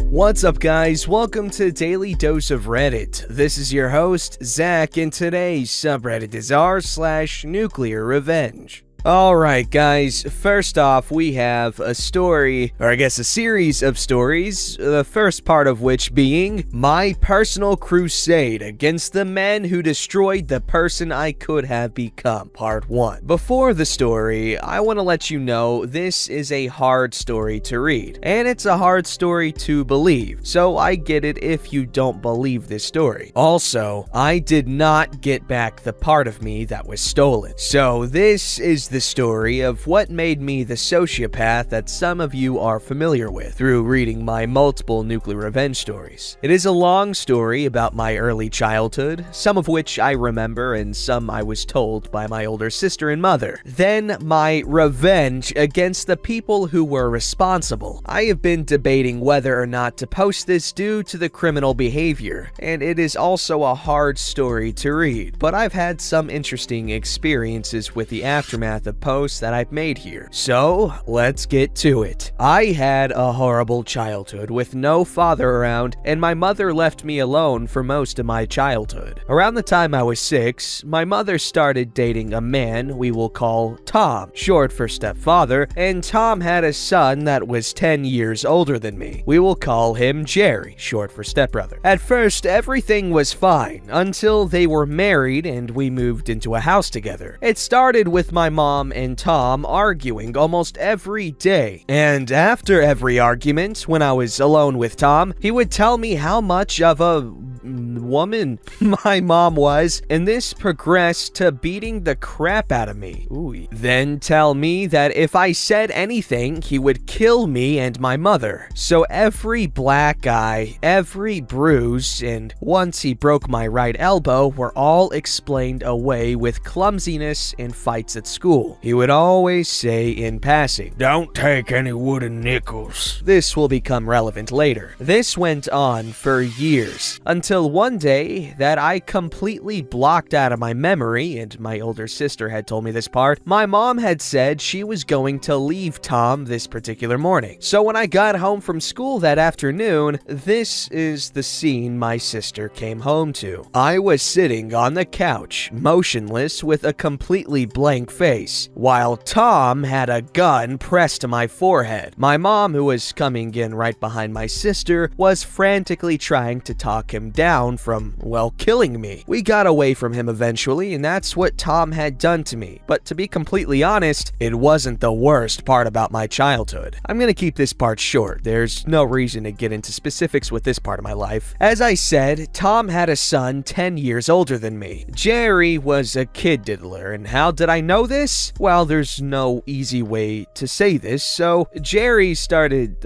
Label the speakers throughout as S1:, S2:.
S1: What's up, guys? Welcome to Daily Dose of Reddit. This is your host, Zach, and today's subreddit is r/NuclearRevenge. Alright guys, first off we have a story, or I guess a series of stories, the first part of which being my personal crusade against the men who destroyed the person I could have become, part 1. Before the story, I want to let you know this is a hard story to read, and it's a hard story to believe, so I get it if you don't believe this story. Also, I did not get back the part of me that was stolen, so this is the story of what made me the sociopath that some of you are familiar with through reading my multiple NuclearRevenge stories. It is a long story about my early childhood, some of which I remember and some I was told by my older sister and mother. Then my revenge against the people who were responsible. I have been debating whether or not to post this due to the criminal behavior, and it is also a hard story to read, but I've had some interesting experiences with the aftermath of posts that I've made here. So, let's get to it. I had a horrible childhood with no father around, and my mother left me alone for most of my childhood. Around the time I was 6, my mother started dating a man we will call Tom, short for stepfather, and Tom had a son that was 10 years older than me. We will call him Jerry, short for stepbrother. At first, everything was fine, until they were married and we moved into a house together. It started with my mom and Tom arguing almost every day, and after every argument, when I was alone with Tom, he would tell me how much of a woman my mom was, and this progressed to beating the crap out of me. Ooh. Then tell me that if I said anything, he would kill me and my mother. So every black eye, every bruise, and once he broke my right elbow were all explained away with clumsiness and fights at school. He would always say in passing, "Don't take any wooden nickels." This will become relevant later. This went on for years, until one day that I completely blocked out of my memory, and my older sister had told me this part. My mom had said she was going to leave Tom this particular morning. So when I got home from school that afternoon, this is the scene my sister came home to. I was sitting on the couch, motionless with a completely blank face, while Tom had a gun pressed to my forehead. My mom, who was coming in right behind my sister, was frantically trying to talk him down from, well, killing me. We got away from him eventually, and that's what Tom had done to me. But to be completely honest, it wasn't the worst part about my childhood. I'm gonna keep this part short. There's no reason to get into specifics with this part of my life. As I said, Tom had a son 10 years older than me. Jerry was a kid diddler, and how did I know this? Well, there's no easy way to say this, so Jerry started,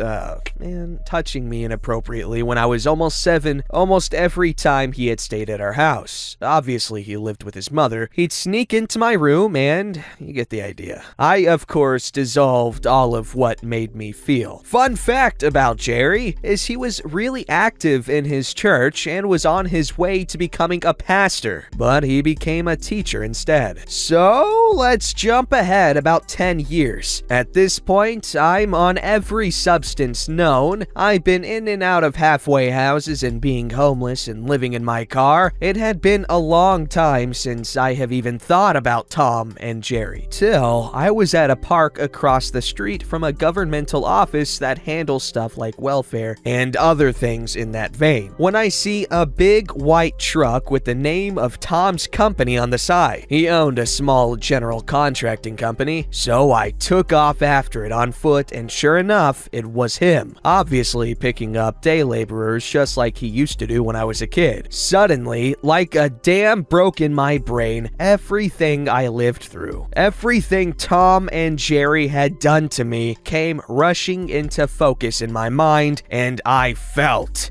S1: touching me inappropriately when I was almost 7, almost every time he had stayed at our house. Obviously, he lived with his mother. He'd sneak into my room, and you get the idea. I, of course, dissolved all of what made me feel. Fun fact about Jerry is he was really active in his church and was on his way to becoming a pastor, but he became a teacher instead. So, let's jump ahead about 10 years. At this point, I'm on every substance known. I've been in and out of halfway houses and being homeless and living in my car. It had been a long time since I have even thought about Tom and Jerry, till I was at a park across the street from a governmental office that handles stuff like welfare and other things in that vein, when I see a big white truck with the name of Tom's company on the side. He owned a small general contracting company, so I took off after it on foot, and sure enough, it was him, obviously picking up day laborers just like he used to do when I was a kid. Suddenly, like a dam broke in my brain, everything I lived through, everything Tom and Jerry had done to me came rushing into focus in my mind, and I felt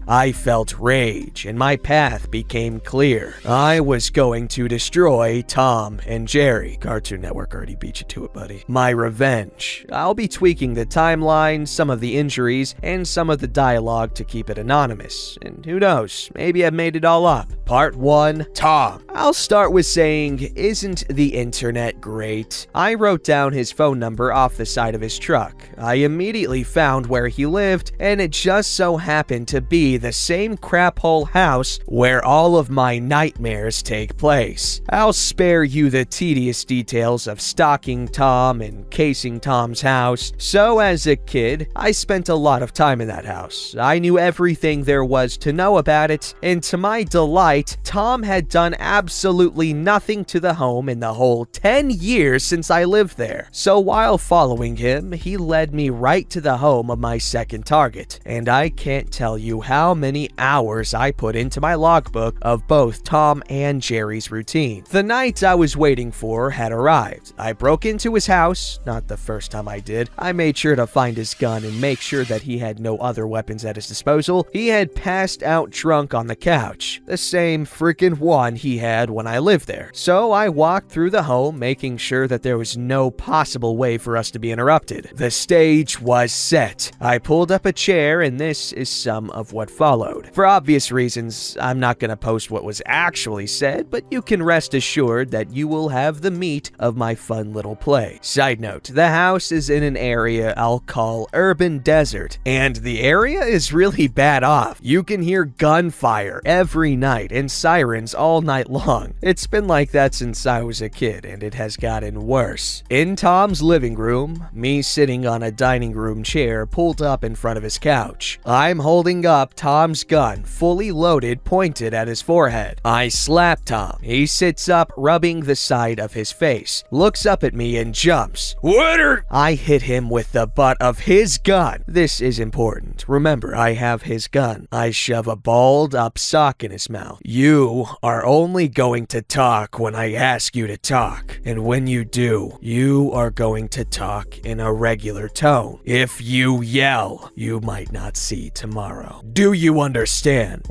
S1: rage, and my path became clear. I was going to destroy Tom and Jerry. Cartoon Network already beat you to it, buddy. My revenge. I'll be tweaking the timeline, some of the injuries, and some of the dialogue to keep it anonymous. And who knows, maybe I've made made it all up. Part 1, Tom. I'll start with saying, isn't the internet great? I wrote down his phone number off the side of his truck. I immediately found where he lived, and it just so happened to be the same crap-hole house where all of my nightmares take place. I'll spare you the tedious details of stalking Tom and casing Tom's house. So as a kid, I spent a lot of time in that house. I knew everything there was to know about it, and to my delight, Tom had done absolutely nothing to the home in the whole 10 years since I lived there. So while following him, he led me right to the home of my second target, and I can't tell you how many hours I put into my logbook of both Tom and Jerry's routine. The night I was waiting for had arrived. I broke into his house, not the first time I did. I made sure to find his gun and make sure that he had no other weapons at his disposal. He had passed out drunk on the couch, the same freaking one he had when I lived there. So I walked through the home, making sure that there was no possible way for us to be interrupted. The stage was set. I pulled up a chair, and this is some of what followed. For obvious reasons, I'm not gonna post what was actually said, but you can rest assured that you will have the meat of my fun little play. Side note, the house is in an area I'll call Urban Desert, and the area is really bad off. You can hear gunfire every night and sirens all night long. It's been like that since I was a kid, and it has gotten worse. In Tom's living room, me sitting on a dining room chair pulled up in front of his couch. I'm holding up Tom's gun, fully loaded, pointed at his forehead. I slap Tom. He sits up, rubbing the side of his face, looks up at me and jumps. What are... I hit him with the butt of his gun. This is important. Remember, I have his gun. I shove a balled up sock in his mouth. You are only going to talk when I ask you to talk. And when you do, you are going to talk in a regular tone. If you yell, you might not see tomorrow. Do you understand?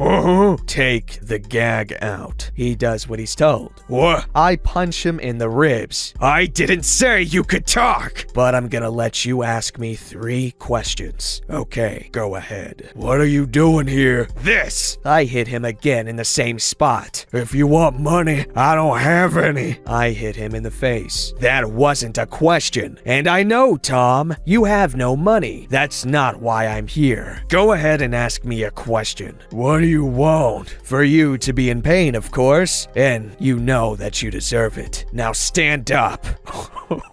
S1: Take the gag out. He does what he's told. What? I punch him in the ribs. I didn't say you could talk, but I'm gonna let you ask me 3 questions. Okay, go ahead. What are you doing here? This! I hit him again in the same spot. If you want money, I don't have any. I hit him in the face. That wasn't a question. And I know, Tom, you have no money. That's not why I'm here. Go ahead and ask me a question. What do you want? For you to be in pain, of course. And you know that you deserve it. Now stand up.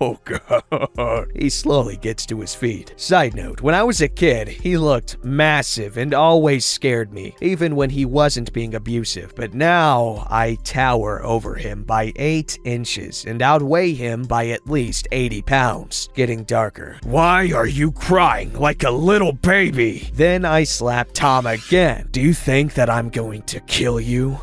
S1: Oh, God. He slowly gets to his feet. Side note, when I was a kid, he looked massive and always scared me, even when he wasn't being abusive. But now, I tower over him by 8 inches and outweigh him by at least 80 pounds. Getting darker. Why are you crying like a little baby? Then I slap Tom again. Do you think that I'm going to kill you?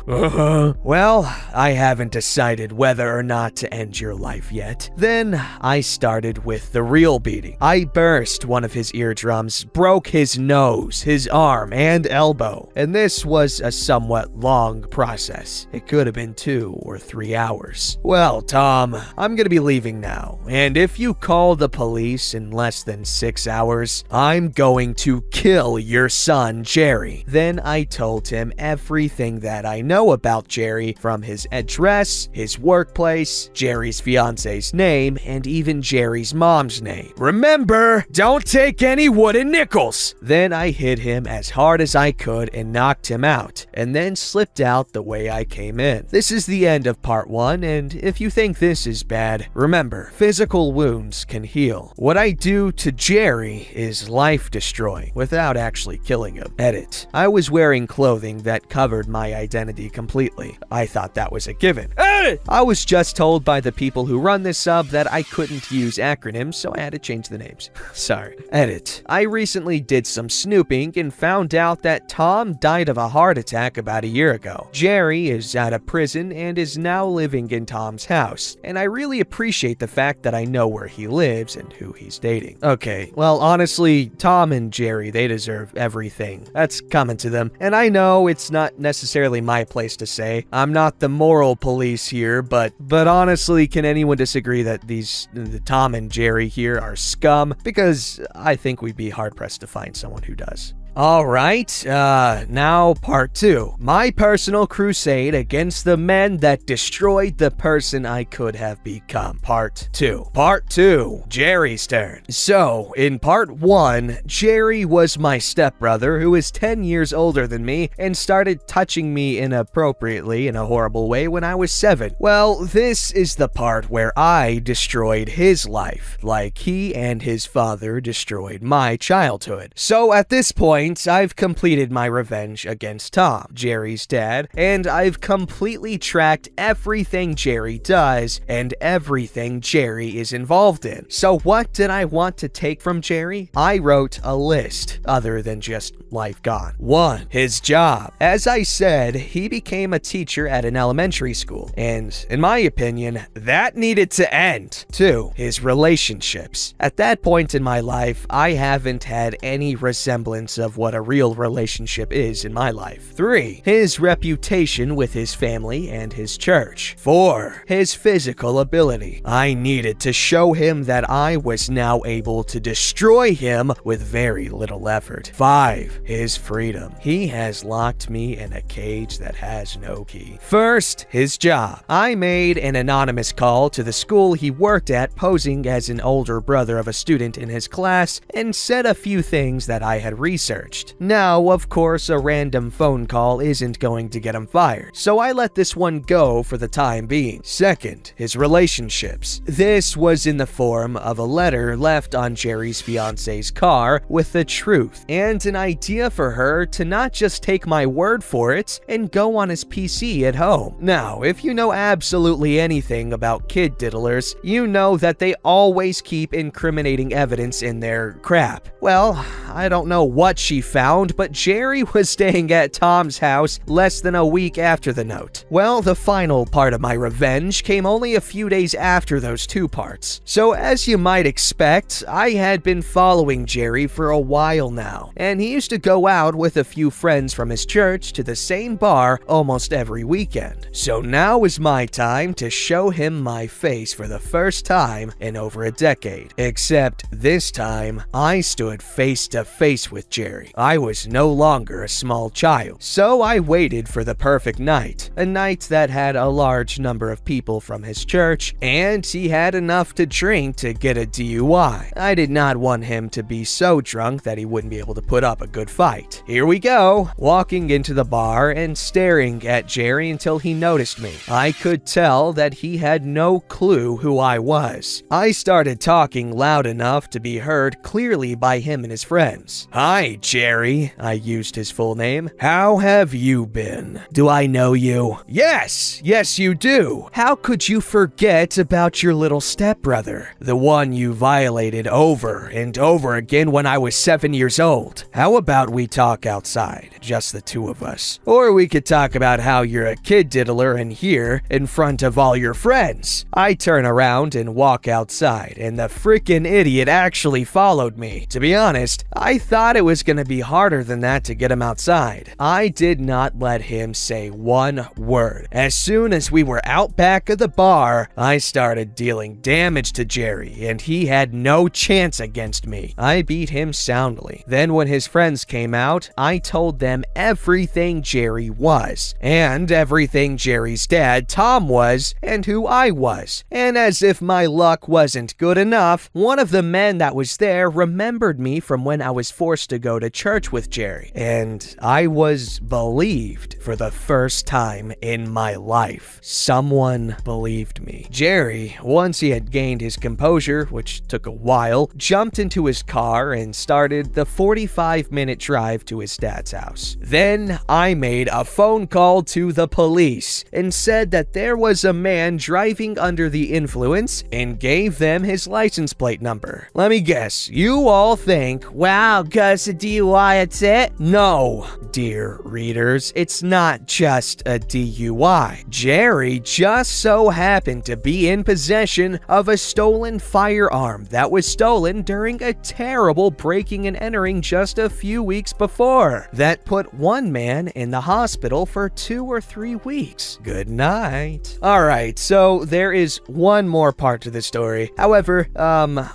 S1: Well, I haven't decided whether or not to end your life yet. Then I started with the real beating. I burst one of his eardrums, broke his nose, his arm, and elbow. And this was a somewhat long process. It could have been 2 or 3 hours. Well, Tom, I'm gonna be leaving now. And if you call the police in less than 6 hours, I'm going to kill your son, Jerry. Then I told him everything that I know about Jerry, from his address, his workplace, Jerry's fiance's name, and even Jerry's mom's name. Remember, don't take any wooden nickels. Then I hit him as hard as I could and knocked him out, and then slipped out the way I came in. This is the end of part 1, and if you think this is bad, remember, physical wounds can heal. What I do to Jerry is life-destroying without actually killing him. Edit. I was wearing clothing that covered my identity completely. I thought that was a given. Edit! I was just told by the people who run this sub that I couldn't use acronyms, so I had to change the names. Sorry. Edit. I recently did some snooping and found out that Tom died of a heart attack about a year ago. Jerry is out of prison and is now living in Tom's house, and I really appreciate the fact that I know where he lives and who he's dating. Okay, well, honestly, Tom and Jerry, they deserve everything that's coming to them, and I know it's not necessarily my place to say. I'm not the moral police here, but honestly, can anyone disagree that the Tom and Jerry here are scum? Because I think we'd be hard-pressed to find someone who does. Alright, now part 2. My personal crusade against the men that destroyed the person I could have become. Part 2. Part 2. Jerry's turn. So, in part 1, Jerry was my stepbrother who is 10 years older than me and started touching me inappropriately in a horrible way when I was 7. Well, this is the part where I destroyed his life, like he and his father destroyed my childhood. So at this point, I've completed my revenge against Tom, Jerry's dad, and I've completely tracked everything Jerry does and everything Jerry is involved in. So what did I want to take from Jerry? I wrote a list, other than just life gone. 1. His job. As I said, he became a teacher at an elementary school, and in my opinion, that needed to end. 2. His relationships. At that point in my life, I haven't had any resemblance of what a real relationship is in my life. 3. His reputation with his family and his church. 4. His physical ability. I needed to show him that I was now able to destroy him with very little effort. 5. His freedom. He has locked me in a cage that has no key. First, his job. I made an anonymous call to the school he worked at, posing as an older brother of a student in his class, and said a few things that I had researched. Now, of course, a random phone call isn't going to get him fired, so I let this one go for the time being. Second, his relationships. This was in the form of a letter left on Jerry's fiance's car with the truth and an idea for her to not just take my word for it and go on his PC at home. Now, if you know absolutely anything about kid diddlers, you know that they always keep incriminating evidence in their crap. Well, I don't know what she found, but Jerry was staying at Tom's house less than a week after the note. Well, the final part of my revenge came only a few days after those 2 parts. So as you might expect, I had been following Jerry for a while now, and he used to go out with a few friends from his church to the same bar almost every weekend. So now is my time to show him my face for the first time in over a decade. Except this time, I stood face to face with Jerry. I was no longer a small child, so I waited for the perfect night, a night that had a large number of people from his church, and he had enough to drink to get a DUI. I did not want him to be so drunk that he wouldn't be able to put up a good fight. Here we go, walking into the bar and staring at Jerry until he noticed me. I could tell that he had no clue who I was. I started talking loud enough to be heard clearly by him and his friends. Hi, Jerry. I used his full name. How have you been? Do I know you? Yes, you do. How could you forget about your little stepbrother? The one you violated over and over again when I was 7 years old. How about we talk outside, just the 2 of us? Or we could talk about how you're a kid diddler in here in front of all your friends. I turn around and walk outside, and the freaking idiot actually followed me. To be honest, I thought it was gonna be harder than that to get him outside. I did not let him say one word. As soon as we were out back of the bar, I started dealing damage to Jerry, and he had no chance against me. I beat him soundly. Then when his friends came out, I told them everything Jerry was, and everything Jerry's dad, Tom, was, and who I was. And as if my luck wasn't good enough, one of the men that was there remembered me from when I was forced to go to church with Jerry, and I was believed for the first time in my life. Someone believed me. Jerry, once he had gained his composure, which took a while, jumped into his car and started the 45-minute drive to his dad's house. Then I made a phone call to the police and said that there was a man driving under the influence and gave them his license plate number. Let me guess, you all think, wow, Gus, a DUI, that's it? No, dear readers, it's not just a DUI. Jerry just so happened to be in possession of a stolen firearm that was stolen during a terrible breaking and entering just a few weeks before. That put one man in the hospital for 2 or 3 weeks. Good night. Alright, so there is one more part to this story. However,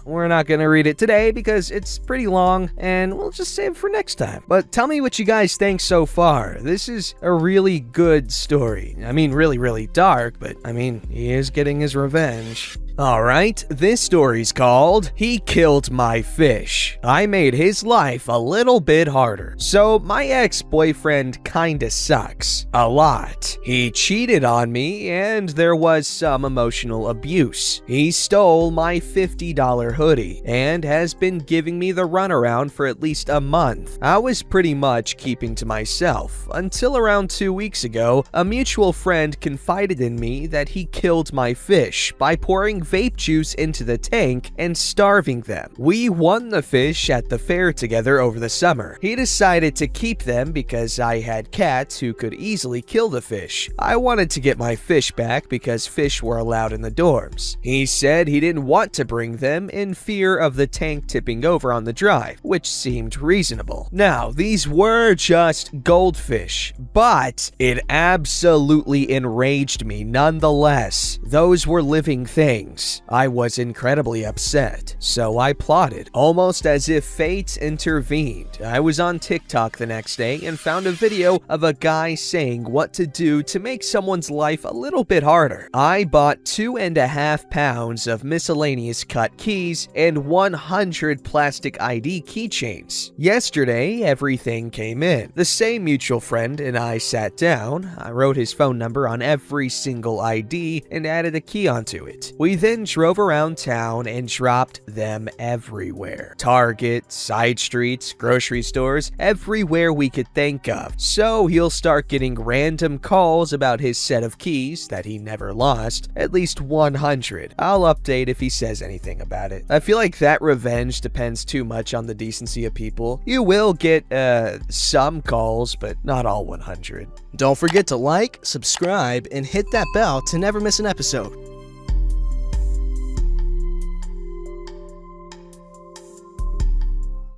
S1: we're not gonna read it today because it's pretty long, and we'll just save save it for next time. But tell me what you guys think so far. This is a really good story. I mean, really, really dark, but I mean, he is getting his revenge. Alright, this story's called He Killed My Fish. I made his life a little bit harder. So, my ex-boyfriend kinda sucks. A lot. He cheated on me, and there was some emotional abuse. He stole my $50 hoodie, and has been giving me the runaround for at least a month. I was pretty much keeping to myself, until around 2 weeks ago, a mutual friend confided in me that he killed my fish by pouring vape juice into the tank and starving them. We won the fish at the fair together over the summer. He decided to keep them because I had cats who could easily kill the fish. I wanted to get my fish back because fish were allowed in the dorms. He said he didn't want to bring them in fear of the tank tipping over on the drive, which seemed reasonable. Now, these were just goldfish, but it absolutely enraged me nonetheless. Those were living things. I was incredibly upset, so I plotted, almost as if fate intervened. I was on TikTok the next day and found a video of a guy saying what to do to make someone's life a little bit harder. I bought 2.5 pounds of miscellaneous cut keys and 100 plastic ID keychains. Yesterday, everything came in. The same mutual friend and I sat down. I wrote his phone number on every single ID and added a key onto it. We then drove around town and dropped them everywhere. Target, side streets, grocery stores, everywhere we could think of. So he'll start getting random calls about his set of keys that he never lost, at least 100. I'll update if he says anything about it. I feel like that revenge depends too much on the decency of people. You will get some calls, but not all 100.
S2: Don't forget to like, subscribe, and hit that bell to never miss an episode.